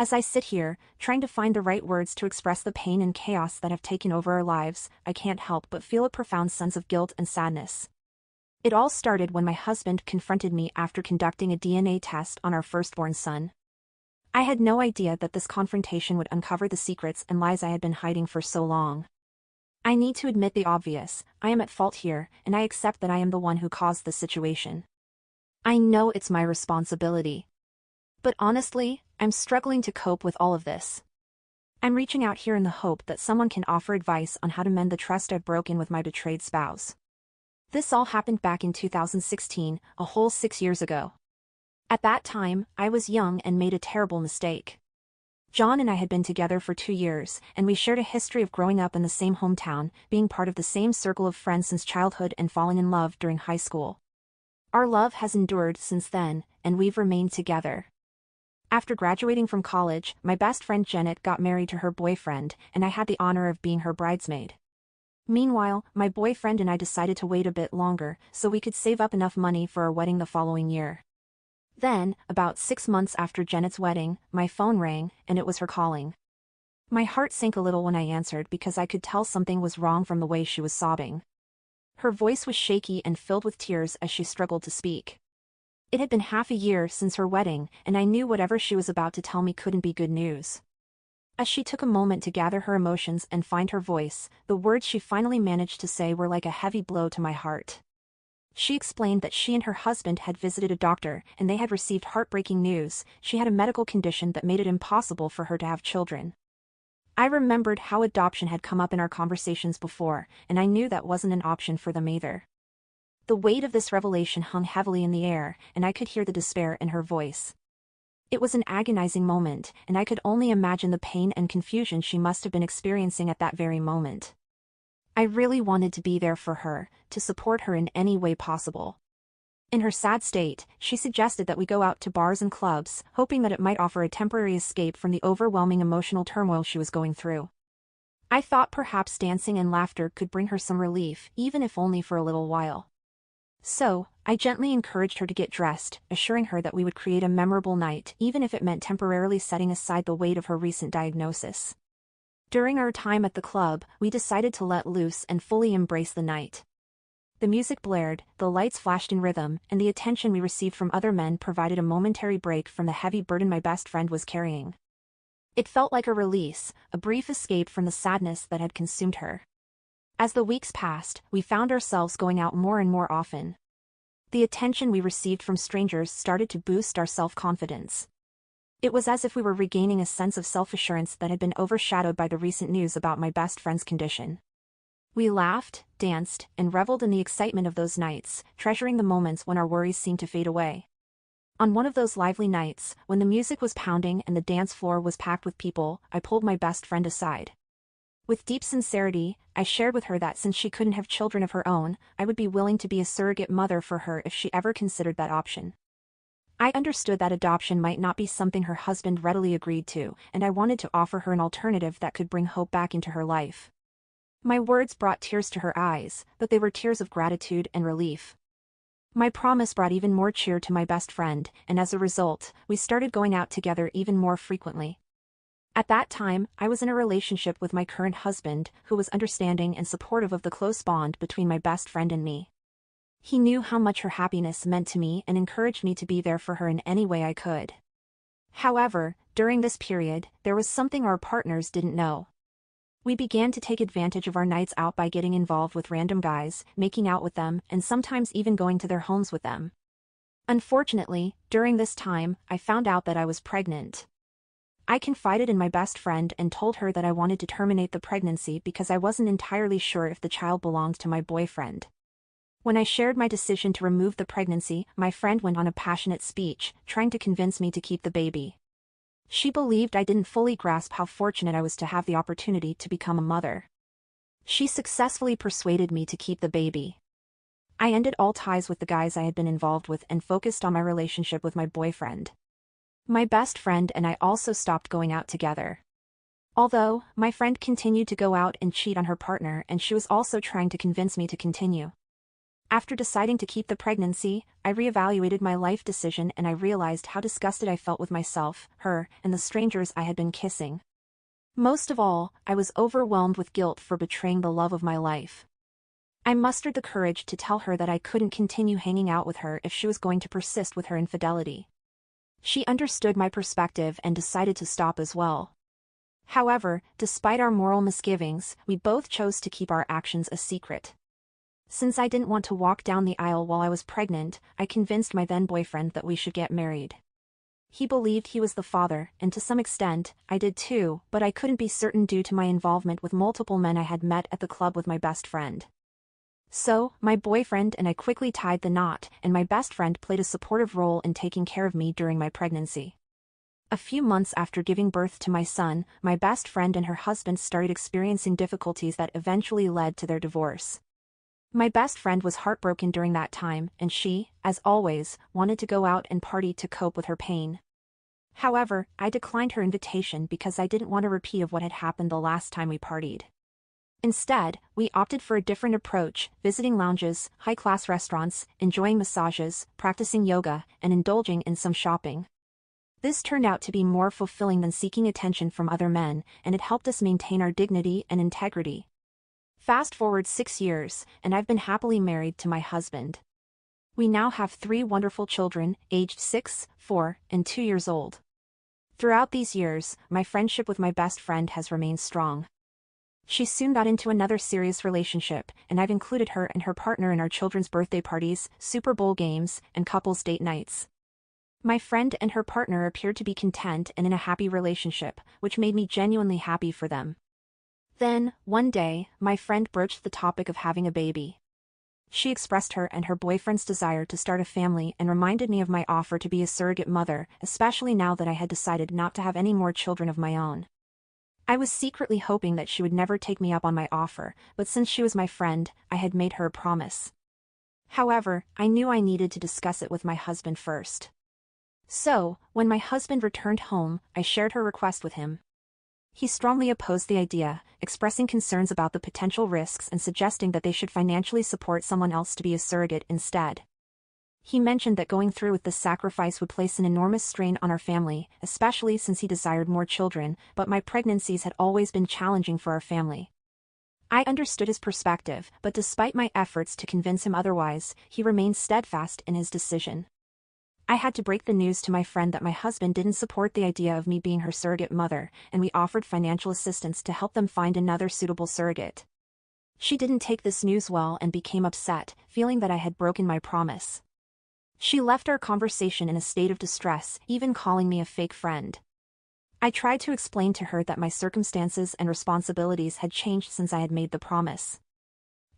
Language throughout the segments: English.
As I sit here, trying to find the right words to express the pain and chaos that have taken over our lives, I can't help but feel a profound sense of guilt and sadness. It all started when my husband confronted me after conducting a DNA test on our firstborn son. I had no idea that this confrontation would uncover the secrets and lies I had been hiding for so long. I need to admit the obvious, I am at fault here, and I accept that I am the one who caused the situation. I know it's my responsibility. But honestly, I'm struggling to cope with all of this. I'm reaching out here in the hope that someone can offer advice on how to mend the trust I've broken with my betrayed spouse. This all happened back in 2016, a whole 6 years ago. At that time, I was young and made a terrible mistake. John and I had been together for 2 years, and we shared a history of growing up in the same hometown, being part of the same circle of friends since childhood and falling in love during high school. Our love has endured since then, and we've remained together. After graduating from college, my best friend Janet got married to her boyfriend, and I had the honor of being her bridesmaid. Meanwhile, my boyfriend and I decided to wait a bit longer so we could save up enough money for our wedding the following year. Then, about 6 months after Janet's wedding, my phone rang, and it was her calling. My heart sank a little when I answered because I could tell something was wrong from the way she was sobbing. Her voice was shaky and filled with tears as she struggled to speak. It had been half a year since her wedding, and I knew whatever she was about to tell me couldn't be good news. As she took a moment to gather her emotions and find her voice, the words she finally managed to say were like a heavy blow to my heart. She explained that she and her husband had visited a doctor and they had received heartbreaking news. She had a medical condition that made it impossible for her to have children. I remembered how adoption had come up in our conversations before, and I knew that wasn't an option for them either. The weight of this revelation hung heavily in the air, and I could hear the despair in her voice. It was an agonizing moment, and I could only imagine the pain and confusion she must have been experiencing at that very moment. I really wanted to be there for her, to support her in any way possible. In her sad state, she suggested that we go out to bars and clubs, hoping that it might offer a temporary escape from the overwhelming emotional turmoil she was going through. I thought perhaps dancing and laughter could bring her some relief, even if only for a little while. So, I gently encouraged her to get dressed, assuring her that we would create a memorable night, even if it meant temporarily setting aside the weight of her recent diagnosis. During our time at the club, we decided to let loose and fully embrace the night. The music blared, the lights flashed in rhythm, and the attention we received from other men provided a momentary break from the heavy burden my best friend was carrying. It felt like a release, a brief escape from the sadness that had consumed her. As the weeks passed, we found ourselves going out more and more often. The attention we received from strangers started to boost our self-confidence. It was as if we were regaining a sense of self-assurance that had been overshadowed by the recent news about my best friend's condition. We laughed, danced, and reveled in the excitement of those nights, treasuring the moments when our worries seemed to fade away. On one of those lively nights, when the music was pounding and the dance floor was packed with people, I pulled my best friend aside. With deep sincerity, I shared with her that since she couldn't have children of her own, I would be willing to be a surrogate mother for her if she ever considered that option. I understood that adoption might not be something her husband readily agreed to, and I wanted to offer her an alternative that could bring hope back into her life. My words brought tears to her eyes, but they were tears of gratitude and relief. My promise brought even more cheer to my best friend, and as a result, we started going out together even more frequently. At that time, I was in a relationship with my current husband, who was understanding and supportive of the close bond between my best friend and me. He knew how much her happiness meant to me and encouraged me to be there for her in any way I could. However, during this period, there was something our partners didn't know. We began to take advantage of our nights out by getting involved with random guys, making out with them, and sometimes even going to their homes with them. Unfortunately, during this time, I found out that I was pregnant. I confided in my best friend and told her that I wanted to terminate the pregnancy because I wasn't entirely sure if the child belonged to my boyfriend. When I shared my decision to remove the pregnancy, my friend went on a passionate speech, trying to convince me to keep the baby. She believed I didn't fully grasp how fortunate I was to have the opportunity to become a mother. She successfully persuaded me to keep the baby. I ended all ties with the guys I had been involved with and focused on my relationship with my boyfriend. My best friend and I also stopped going out together. Although, my friend continued to go out and cheat on her partner, and she was also trying to convince me to continue. After deciding to keep the pregnancy, I reevaluated my life decision and I realized how disgusted I felt with myself, her, and the strangers I had been kissing. Most of all, I was overwhelmed with guilt for betraying the love of my life. I mustered the courage to tell her that I couldn't continue hanging out with her if she was going to persist with her infidelity. She understood my perspective and decided to stop as well. However, despite our moral misgivings, we both chose to keep our actions a secret. Since I didn't want to walk down the aisle while I was pregnant, I convinced my then-boyfriend that we should get married. He believed he was the father, and to some extent, I did too, but I couldn't be certain due to my involvement with multiple men I had met at the club with my best friend. So, my boyfriend and I quickly tied the knot, and my best friend played a supportive role in taking care of me during my pregnancy. A few months after giving birth to my son, my best friend and her husband started experiencing difficulties that eventually led to their divorce. My best friend was heartbroken during that time, and she, as always, wanted to go out and party to cope with her pain. However, I declined her invitation because I didn't want a repeat of what had happened the last time we partied. Instead, we opted for a different approach, visiting lounges, high-class restaurants, enjoying massages, practicing yoga, and indulging in some shopping. This turned out to be more fulfilling than seeking attention from other men, and it helped us maintain our dignity and integrity. Fast forward 6 years, and I've been happily married to my husband. We now have 3 wonderful children, aged 6, 4, and 2 years old. Throughout these years, my friendship with my best friend has remained strong. She soon got into another serious relationship, and I've included her and her partner in our children's birthday parties, Super Bowl games, and couples date nights. My friend and her partner appeared to be content and in a happy relationship, which made me genuinely happy for them. Then, one day, my friend broached the topic of having a baby. She expressed her and her boyfriend's desire to start a family and reminded me of my offer to be a surrogate mother, especially now that I had decided not to have any more children of my own. I was secretly hoping that she would never take me up on my offer, but since she was my friend, I had made her a promise. However, I knew I needed to discuss it with my husband first. So, when my husband returned home, I shared her request with him. He strongly opposed the idea, expressing concerns about the potential risks and suggesting that they should financially support someone else to be a surrogate instead. He mentioned that going through with this sacrifice would place an enormous strain on our family, especially since he desired more children, but my pregnancies had always been challenging for our family. I understood his perspective, but despite my efforts to convince him otherwise, he remained steadfast in his decision. I had to break the news to my friend that my husband didn't support the idea of me being her surrogate mother, and we offered financial assistance to help them find another suitable surrogate. She didn't take this news well and became upset, feeling that I had broken my promise. She left our conversation in a state of distress, even calling me a fake friend. I tried to explain to her that my circumstances and responsibilities had changed since I had made the promise.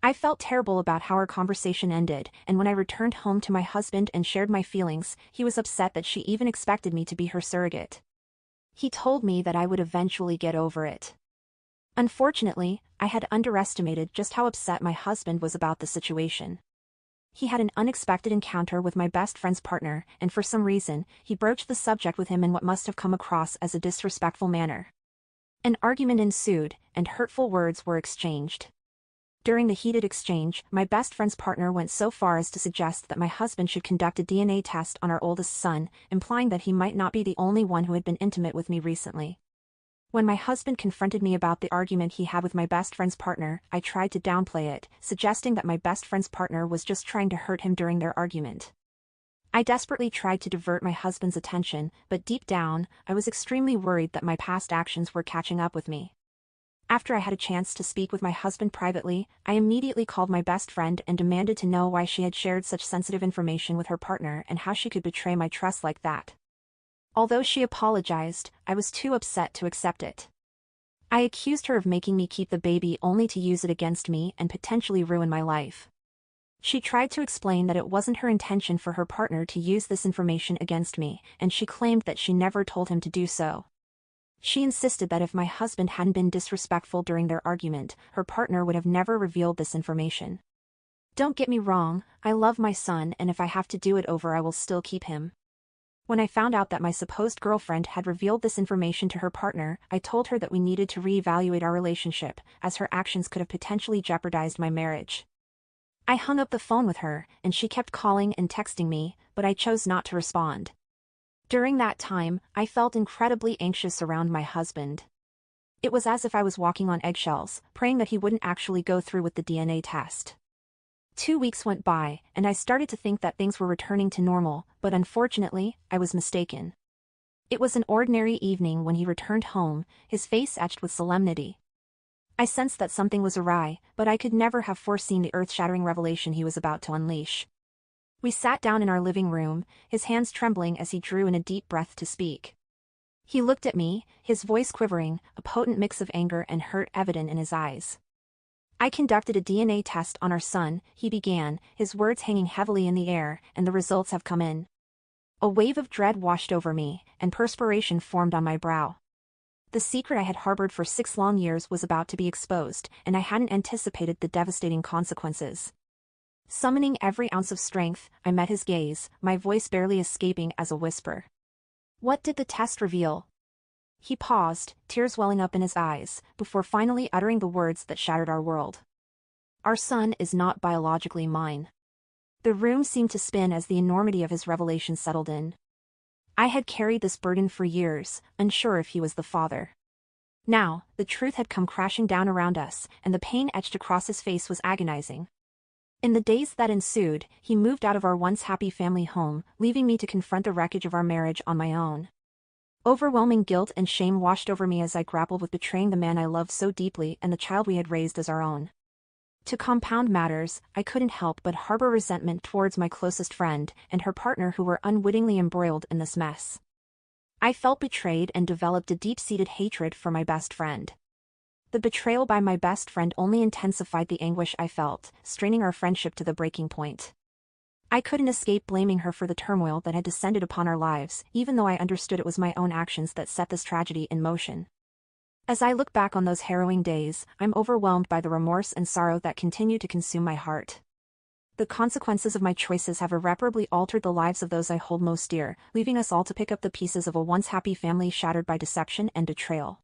I felt terrible about how our conversation ended, and when I returned home to my husband and shared my feelings, he was upset that she even expected me to be her surrogate. He told me that I would eventually get over it. Unfortunately, I had underestimated just how upset my husband was about the situation. He had an unexpected encounter with my best friend's partner, and for some reason, he broached the subject with him in what must have come across as a disrespectful manner. An argument ensued, and hurtful words were exchanged. During the heated exchange, my best friend's partner went so far as to suggest that my husband should conduct a DNA test on our oldest son, implying that he might not be the only one who had been intimate with me recently. When my husband confronted me about the argument he had with my best friend's partner, I tried to downplay it, suggesting that my best friend's partner was just trying to hurt him during their argument. I desperately tried to divert my husband's attention, but deep down, I was extremely worried that my past actions were catching up with me. After I had a chance to speak with my husband privately, I immediately called my best friend and demanded to know why she had shared such sensitive information with her partner and how she could betray my trust like that. Although she apologized, I was too upset to accept it. I accused her of making me keep the baby only to use it against me and potentially ruin my life. She tried to explain that it wasn't her intention for her partner to use this information against me, and she claimed that she never told him to do so. She insisted that if my husband hadn't been disrespectful during their argument, her partner would have never revealed this information. Don't get me wrong, I love my son, and if I have to do it over I will still keep him. When I found out that my supposed girlfriend had revealed this information to her partner, I told her that we needed to reevaluate our relationship, as her actions could have potentially jeopardized my marriage. I hung up the phone with her, and she kept calling and texting me, but I chose not to respond. During that time, I felt incredibly anxious around my husband. It was as if I was walking on eggshells, praying that he wouldn't actually go through with the DNA test. 2 weeks went by, and I started to think that things were returning to normal, but unfortunately, I was mistaken. It was an ordinary evening when he returned home, his face etched with solemnity. I sensed that something was awry, but I could never have foreseen the earth-shattering revelation he was about to unleash. We sat down in our living room, his hands trembling as he drew in a deep breath to speak. He looked at me, his voice quivering, a potent mix of anger and hurt evident in his eyes. "I conducted a DNA test on our son," he began, his words hanging heavily in the air, "and the results have come in." A wave of dread washed over me, and perspiration formed on my brow. The secret I had harbored for 6 long years was about to be exposed, and I hadn't anticipated the devastating consequences. Summoning every ounce of strength, I met his gaze, my voice barely escaping as a whisper. "What did the test reveal?" He paused, tears welling up in his eyes, before finally uttering the words that shattered our world. "Our son is not biologically mine." The room seemed to spin as the enormity of his revelation settled in. I had carried this burden for years, unsure if he was the father. Now, the truth had come crashing down around us, and the pain etched across his face was agonizing. In the days that ensued, he moved out of our once happy family home, leaving me to confront the wreckage of our marriage on my own. Overwhelming guilt and shame washed over me as I grappled with betraying the man I loved so deeply and the child we had raised as our own. To compound matters, I couldn't help but harbor resentment towards my closest friend and her partner who were unwittingly embroiled in this mess. I felt betrayed and developed a deep-seated hatred for my best friend. The betrayal by my best friend only intensified the anguish I felt, straining our friendship to the breaking point. I couldn't escape blaming her for the turmoil that had descended upon our lives, even though I understood it was my own actions that set this tragedy in motion. As I look back on those harrowing days, I'm overwhelmed by the remorse and sorrow that continue to consume my heart. The consequences of my choices have irreparably altered the lives of those I hold most dear, leaving us all to pick up the pieces of a once happy family shattered by deception and betrayal.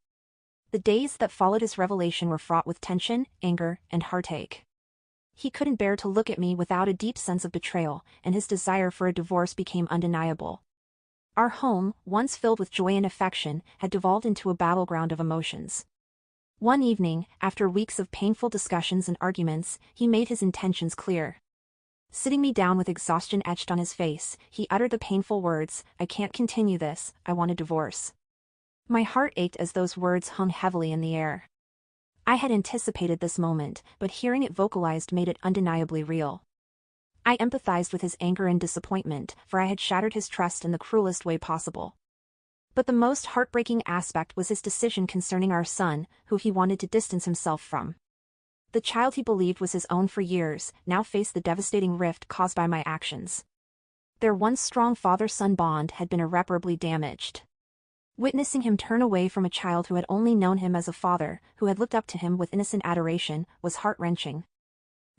The days that followed his revelation were fraught with tension, anger, and heartache. He couldn't bear to look at me without a deep sense of betrayal, and his desire for a divorce became undeniable. Our home, once filled with joy and affection, had devolved into a battleground of emotions. One evening, after weeks of painful discussions and arguments, he made his intentions clear. Sitting me down with exhaustion etched on his face, he uttered the painful words, "I can't continue this, I want a divorce." My heart ached as those words hung heavily in the air. I had anticipated this moment, but hearing it vocalized made it undeniably real. I empathized with his anger and disappointment, for I had shattered his trust in the cruelest way possible. But the most heartbreaking aspect was his decision concerning our son, who he wanted to distance himself from. The child he believed was his own for years, now faced the devastating rift caused by my actions. Their once strong father-son bond had been irreparably damaged. Witnessing him turn away from a child who had only known him as a father, who had looked up to him with innocent adoration, was heart-wrenching.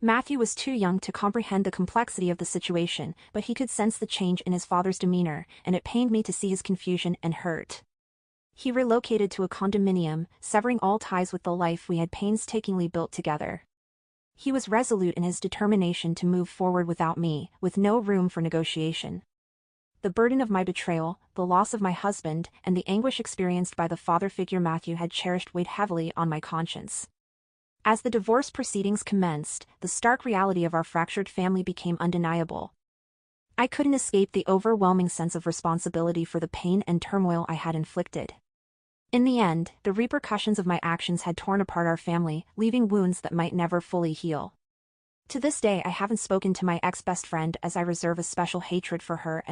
Matthew was too young to comprehend the complexity of the situation, but he could sense the change in his father's demeanor, and it pained me to see his confusion and hurt. He relocated to a condominium, severing all ties with the life we had painstakingly built together. He was resolute in his determination to move forward without me, with no room for negotiation. The burden of my betrayal, the loss of my husband, and the anguish experienced by the father figure Matthew had cherished weighed heavily on my conscience. As the divorce proceedings commenced, the stark reality of our fractured family became undeniable. I couldn't escape the overwhelming sense of responsibility for the pain and turmoil I had inflicted. In the end, the repercussions of my actions had torn apart our family, leaving wounds that might never fully heal. To this day I haven't spoken to my ex-best friend as I reserve a special hatred for her and